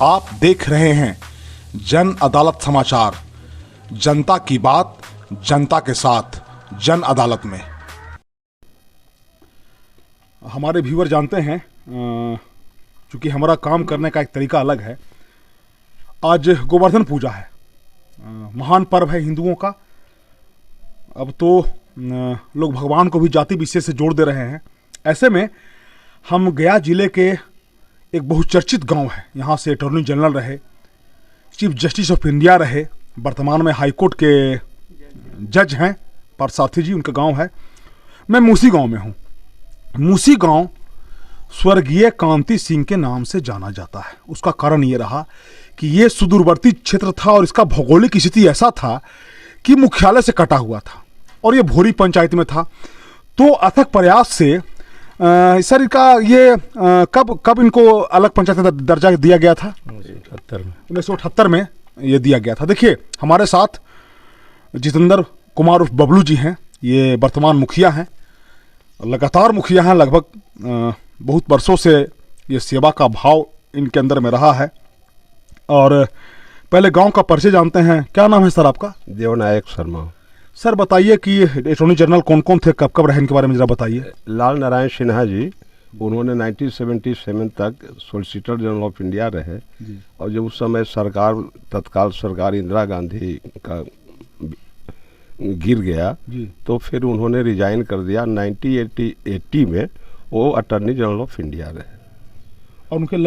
आप देख रहे हैं जन अदालत समाचार, जनता की बात जनता के साथ, जन अदालत में। हमारे व्यूअर जानते हैं, क्योंकि हमारा काम करने का एक तरीका अलग है। आज गोवर्धन पूजा है, महान पर्व है हिंदुओं का। अब तो लोग भगवान को भी जाति विशेष से जोड़ दे रहे हैं। ऐसे में हम गया जिले के एक बहुचर्चित गांव है, यहाँ से अटॉर्नी जनरल रहे, चीफ जस्टिस ऑफ इंडिया रहे, वर्तमान में हाई कोर्ट के जज हैं पार्थसारथी जी, उनका गांव है। मैं मूसी गांव में हूँ। मूसी गांव स्वर्गीय कांति सिंह के नाम से जाना जाता है। उसका कारण ये रहा कि ये सुदूरवर्ती क्षेत्र था और इसका भौगोलिक स्थिति ऐसा था कि मुख्यालय से कटा हुआ था और ये भोरी पंचायत में था। तो अथक प्रयास से सर इनका ये कब इनको अलग पंचायत का दर्जा दिया गया था? 1978 में ये दिया गया था। देखिए हमारे साथ जितेंद्र कुमार उर्फ बबलू जी हैं। ये वर्तमान मुखिया हैं, लगातार मुखिया हैं, लगभग बहुत वर्षों से ये सेवा का भाव इनके अंदर में रहा है। और पहले गांव का परिचय जानते हैं। क्या नाम है सर आपका? देवनायक शर्मा। सर बताइए कि अटॉर्नी जनरल कौन कौन थे, कब रहे, इनके बारे में जरा बताइए। लाल नारायण सिन्हा जी, उन्होंने 1977 तक सॉलिसिटर जनरल ऑफ इंडिया रहे। और जब उस समय सरकार, तत्काल सरकार इंदिरा गांधी का गिर गया तो फिर उन्होंने रिजाइन कर दिया। 1980 में वो अटॉर्नी जनरल ऑफ इंडिया रहे। और उनके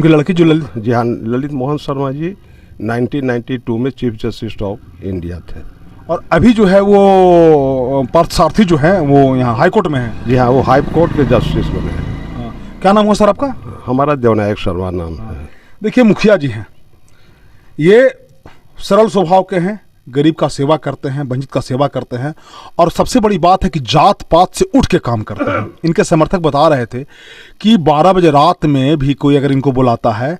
लड़के जो ललित, जी हाँ, ललित मोहन शर्मा जी 1992 में चीफ जस्टिस ऑफ इंडिया थे। और अभी जो है वो पार्थसारथी जो है वो यहाँ हाई कोर्ट में है। जी हाँ, वो हाई कोर्ट के जस्टिस बने हैं। क्या नाम हुआ सर आपका? हमारा देवनायक शर्मा नाम है। देखिए मुखिया जी हैं, ये सरल स्वभाव के हैं, गरीब का सेवा करते हैं, वंचित का सेवा करते हैं। और सबसे बड़ी बात है कि जात पात से उठ के काम करते हैं। इनके समर्थक बता रहे थे कि 12 बजे रात में भी कोई अगर इनको बुलाता है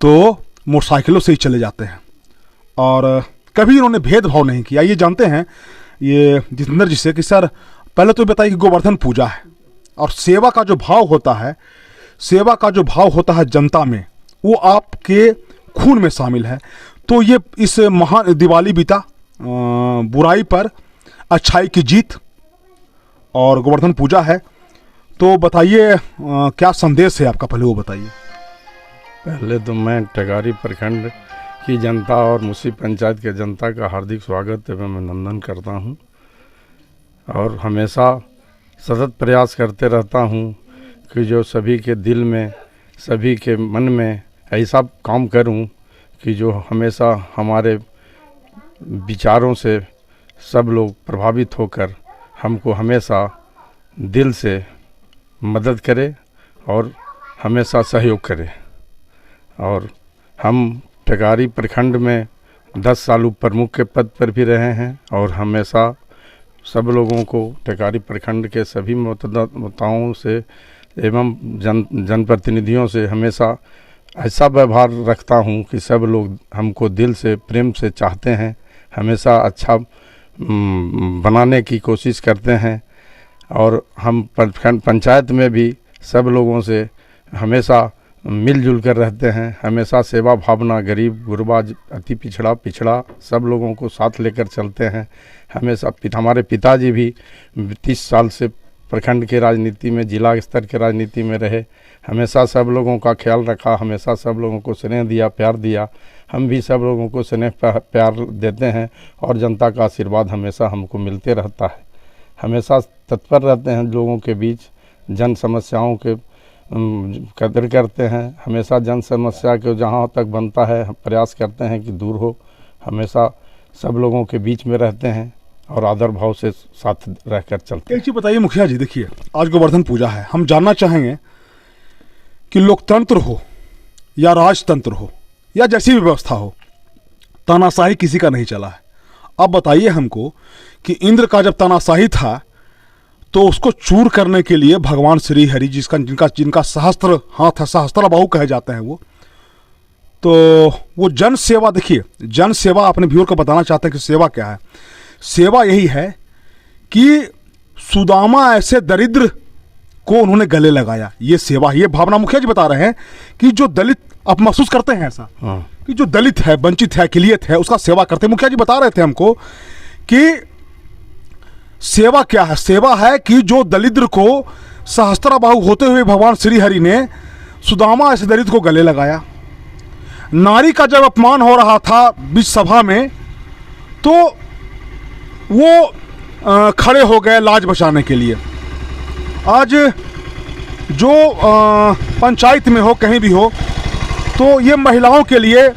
तो मोटरसाइकिलों से ही चले जाते हैं और कभी इन्होंने भेदभाव नहीं किया। ये जानते हैं ये जितेंद्र जी से कि सर पहले तो बताइए कि गोवर्धन पूजा है और सेवा का जो भाव होता है, सेवा का जो भाव होता है जनता में, वो आपके खून में शामिल है। तो ये इस महान दिवाली बीता, बुराई पर अच्छाई की जीत और गोवर्धन पूजा है। तो बताइए क्या संदेश है आपका, पहले वो बताइए। पहले तो मैं टेकारी प्रखंड की जनता और मूसी पंचायत के जनता का हार्दिक स्वागत एवं अभिनंदन करता हूं और हमेशा सतत प्रयास करते रहता हूं कि जो सभी के दिल में, सभी के मन में ऐसा काम करूं कि जो हमेशा हमारे विचारों से सब लोग प्रभावित होकर हमको हमेशा दिल से मदद करे और हमेशा सहयोग करे। और हम टेकारी प्रखंड में 10 साल प्रमुख के पद पर भी रहे हैं और हमेशा सब लोगों को, टेकारी प्रखंड के सभी मतदाताओं से एवं जनप्रतिनिधियों से हमेशा ऐसा व्यवहार रखता हूं कि सब लोग हमको दिल से, प्रेम से चाहते हैं, हमेशा अच्छा बनाने की कोशिश करते हैं। और हम पंचायत में भी सब लोगों से हमेशा मिलजुल कर रहते हैं। हमेशा सेवा भावना, गरीब गुरबा, अति पिछड़ा सब लोगों को साथ लेकर चलते हैं। हमेशा हमारे पिताजी भी 30 साल से प्रखंड के राजनीति में, जिला स्तर के राजनीति में रहे, हमेशा सब लोगों का ख्याल रखा, हमेशा सब लोगों को स्नेह दिया, प्यार दिया। हम भी सब लोगों को स्नेह प्यार देते हैं और जनता का आशीर्वाद हमेशा हमको मिलते रहता है। हमेशा तत्पर रहते हैं लोगों के बीच, जन समस्याओं के कदर करते हैं। हमेशा जन समस्या को जहाँ तक बनता है प्रयास करते हैं कि दूर हो। हमेशा सब लोगों के बीच में रहते हैं और आदर भाव से साथ रहकर चलते हैं। एक चीज़ बताइए मुखिया जी, देखिए आज गोवर्धन पूजा है, हम जानना चाहेंगे कि लोकतंत्र हो या राजतंत्र हो या जैसी भी व्यवस्था हो, तानाशाही किसी का नहीं चला है। अब बताइए हमको कि इंद्र का जब तानाशाही था तो उसको चूर करने के लिए भगवान श्री हरि जिनका सहस्त्र हाथ है, सहस्त्र बाहु कहे जाते हैं, तो वो जन सेवा, देखिए जन सेवा अपने व्यूअर को बताना चाहते हैं कि सेवा क्या है। सेवा यही है कि सुदामा ऐसे दरिद्र को उन्होंने गले लगाया, ये सेवा। ये भावना मुखिया जी बता रहे हैं कि जो दलित आप महसूस करते हैं ऐसा हाँ। कि जो दलित है, वंचित है, अकिलियत है, उसका सेवा करते हैं? मुखिया जी बता रहे थे हमको कि सेवा क्या है? सेवा है कि जो दलिद्र को सहस्त्राबाहु होते हुए भगवान श्री हरि ने सुदामा ऐसे दलित को गले लगाया। नारी का जब अपमान हो रहा था बीच सभा में, तो वो खड़े हो गए लाज बचाने के लिए। आज जो पंचायत में हो, कहीं भी हो, तो ये महिलाओं के लिए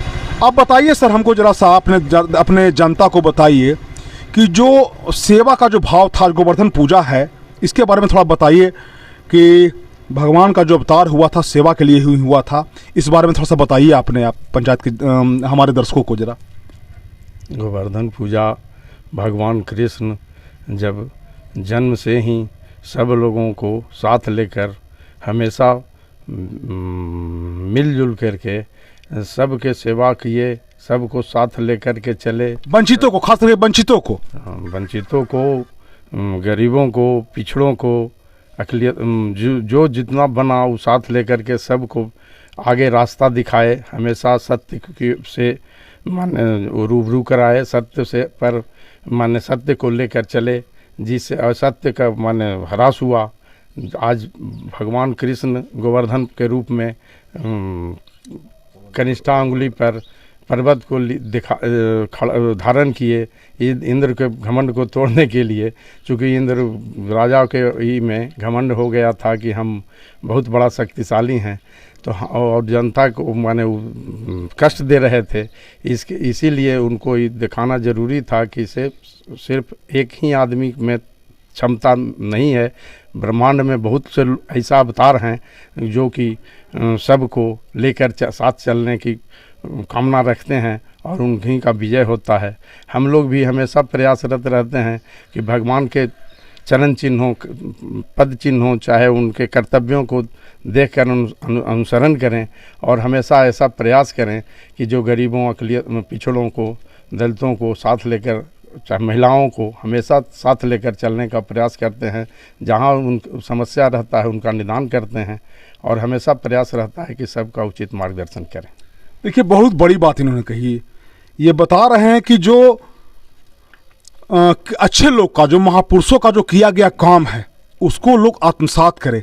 आप बताइए सर, हमको जरा सा अपने जनता को बताइए कि जो सेवा का जो भाव था, गोवर्धन पूजा है, इसके बारे में थोड़ा बताइए कि भगवान का जो अवतार हुआ था सेवा के लिए ही हुआ था, इस बारे में थोड़ा सा बताइए आप पंचायत के हमारे दर्शकों को जरा। गोवर्धन पूजा भगवान कृष्ण जब जन्म से ही सब लोगों को साथ लेकर हमेशा मिलजुल करके सबके सेवा किए, सबको साथ लेकर के चले। वंचितों को, खास करके वंचितों को, वंचितों को, गरीबों को, पिछड़ों को, अकलियत जो जितना बना वो साथ लेकर के सबको आगे रास्ता दिखाए, हमेशा सत्य से माने रूबरू कराए, सत्य से पर माने सत्य को लेकर चले, जिससे असत्य का माने ह्रास हुआ। आज भगवान कृष्ण गोवर्धन के रूप में कनिष्ठा अंगुली पर पर्वत को धारण किए, इंद्र के घमंड को तोड़ने के लिए। चूँकि इंद्र राजा के ही में घमंड हो गया था कि हम बहुत बड़ा शक्तिशाली हैं, तो और जनता को माने कष्ट दे रहे थे, इसीलिए उनको ये दिखाना ज़रूरी था कि सिर्फ एक ही आदमी में क्षमता नहीं है, ब्रह्मांड में बहुत से ऐसा अवतार हैं जो कि सबको लेकर साथ चलने की कामना रखते हैं और उन्हीं का विजय होता है। हम लोग भी हमेशा प्रयासरत रहते हैं कि भगवान के चरण चिन्हों, पद चिन्हों, चाहे उनके कर्तव्यों को देखकर अनुसरण करें और हमेशा ऐसा प्रयास करें कि जो गरीबों, अकलियत, पिछड़ों को, दलितों को साथ लेकर, चाहे महिलाओं को हमेशा साथ लेकर चलने का प्रयास करते हैं। जहाँ उन समस्या रहता है उनका निदान करते हैं और हमेशा प्रयास रहता है कि सबका उचित मार्गदर्शन करें। देखिए, बहुत बड़ी बात इन्होंने कही। ये बता रहे हैं कि जो अच्छे लोग का, जो महापुरुषों का जो किया गया काम है उसको लोग आत्मसात करें।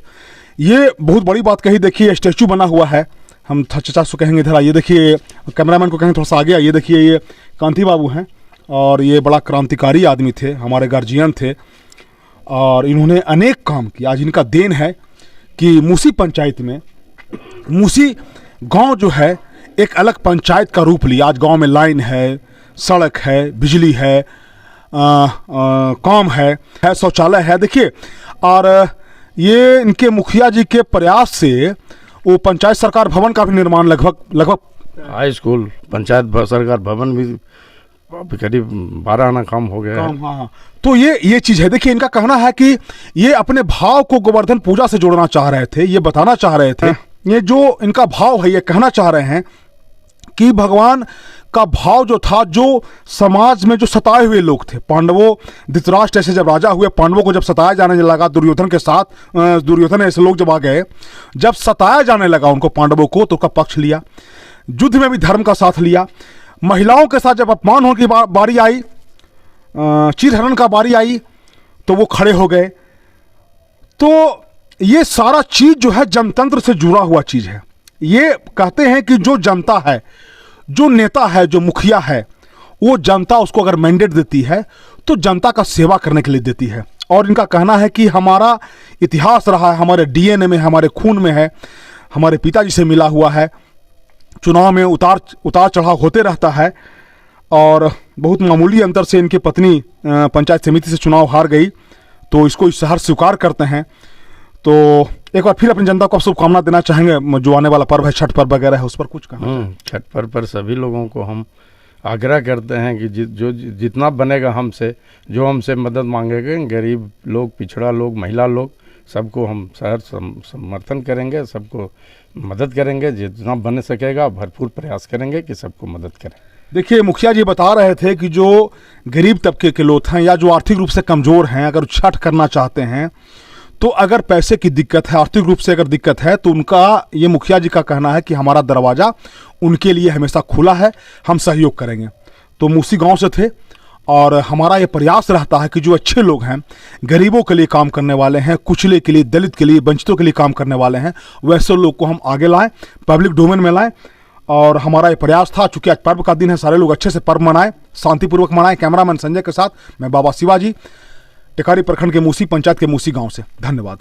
ये बहुत बड़ी बात कही। देखिए, स्टैचू बना हुआ है, हम चचा से कहेंगे इधर आइए। देखिए, कैमरामैन को कहेंगे थोड़ा सा आगे आइए। देखिए, ये कांति बाबू हैं और ये बड़ा क्रांतिकारी आदमी थे, हमारे गार्जियन थे और इन्होंने अनेक काम किया। आज इनका देन है कि मूसी पंचायत में, मूसी गांव जो है एक अलग पंचायत का रूप लिया। आज गांव में लाइन है, सड़क है, बिजली है, काम है, शौचालय है। देखिए, और ये इनके मुखिया जी के प्रयास से वो पंचायत सरकार भवन का भी निर्माण लगभग हाई स्कूल, पंचायत सरकार भवन भी करीब 12 आना काम हो गया है। हाँ। तो ये चीज़ है। देखिए, इनका कहना है कि ये अपने भाव को गोवर्धन पूजा से जोड़ना चाह रहे थे, ये बताना चाह रहे थे। ये जो इनका भाव है, ये कहना चाह रहे हैं कि भगवान का भाव जो था, जो समाज में जो सताए हुए लोग थे, पांडवों, धृतराष्ट्र ऐसे जब राजा हुए, पांडवों को जब सताया जाने लगा दुर्योधन के साथ, दुर्योधन ऐसे लोग जब आ गए, जब सताया जाने लगा उनको, पांडवों को, तो उसका पक्ष लिया। युद्ध में भी धर्म का साथ लिया। महिलाओं के साथ जब अपमान होने की बारी आई, चीरहरण का बारी आई, तो वो खड़े हो गए। तो ये सारा चीज जो है जनतंत्र से जुड़ा हुआ चीज है। ये कहते हैं कि जो जनता है, जो नेता है, जो मुखिया है, वो जनता उसको अगर मैंडेट देती है तो जनता का सेवा करने के लिए देती है। और इनका कहना है कि हमारा इतिहास रहा है, हमारे डीएनए में, हमारे खून में है, हमारे पिताजी से मिला हुआ है। चुनाव में उतार चढ़ाव होते रहता है और बहुत मामूली अंतर से इनकी पत्नी पंचायत समिति से चुनाव हार गई, तो इसको इस शहर स्वीकार करते हैं। तो एक बार फिर अपनी जनता को शुभकामना देना चाहेंगे। जो आने वाला पर्व है, छठ पर्व वगैरह है, उस पर कुछ कहना? छठ पर्व पर सभी लोगों को हम आग्रह करते हैं कि जो जितना बनेगा हमसे, जो हमसे मदद मांगेंगे, गरीब लोग, पिछड़ा लोग, महिला लोग, सबको हम शहर समर्थन करेंगे, सबको मदद करेंगे। जितना बन सकेगा भरपूर प्रयास करेंगे कि सबको मदद करें। देखिए, मुखिया जी बता रहे थे कि जो गरीब तबके के लोग हैं या जो आर्थिक रूप से कमज़ोर हैं, अगर छठ करना चाहते हैं तो अगर पैसे की दिक्कत है, आर्थिक रूप से अगर दिक्कत है, तो उनका, ये मुखिया जी का कहना है कि हमारा दरवाज़ा उनके लिए हमेशा खुला है, हम सहयोग करेंगे। तो मूसी गांव से थे और हमारा ये प्रयास रहता है कि जो अच्छे लोग हैं, गरीबों के लिए काम करने वाले हैं, कुचले के लिए, दलित के लिए, वंचितों के लिए काम करने वाले हैं, वैसे लोग को हम आगे लाएं, पब्लिक डोमेन में लाएं। और हमारा ये प्रयास था, चूंकि आज पर्व का दिन है, सारे लोग अच्छे से पर्व मनाएं, शांतिपूर्वक मनाएं। कैमरामैन संजय के साथ मैं बाबा शिवाजी, टेकारी प्रखंड के मूसी पंचायत के मूसी गांव से। धन्यवाद।